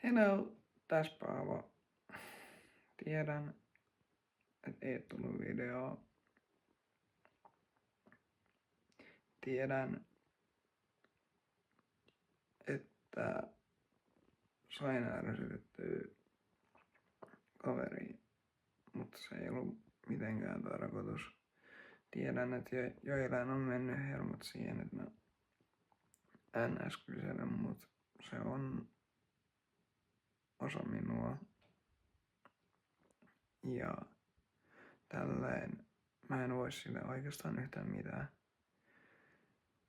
Hello, tässä Paavo. Tiedän, että ei tullut videoa. Tiedän, että sain ärsytettyä kaveriin, mutta se ei ollut mitenkään tarkoitus. Tiedän, että joillain on mennyt helmut siihen, että mä NS kyselen, mutta se on osa minua. Ja tälleen mä en voi sille oikeastaan yhtään mitään.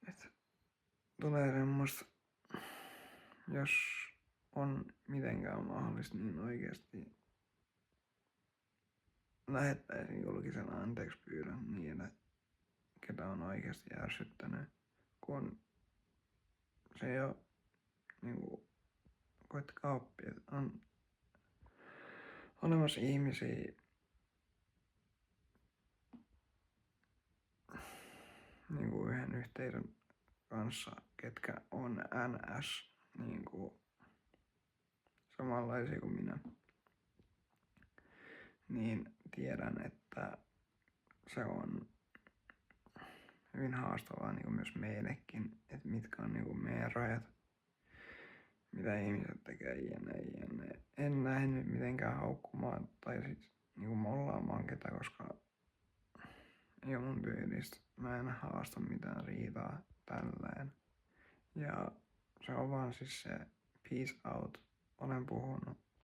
Et tulee semmoista, jos on mitenkään mahdollista, niin oikeasti lähettäisin julkisen anteeksi pyydän niille, ketä on oikeasti ärsyttänyt, kun se ei ole niinku, koittakaa oppia, että on olemassa ihmisiä, niinku yhden yhteisön kanssa, ketkä on NS niinku samanlaisia kuin minä, niin tiedän, että se on hyvin haastavaa niinku myös meillekin, että mitkä on niinku meidän rajat, mitä ihmiset tekee jne. En lähde mitenkään haukkumaan tai sit niinku mollaamaan ketä, koska ei ole mun tyylistä. Mä en haasta mitään riitaa tälleen. Ja se on vaan siis se peace out. Olen puhunut.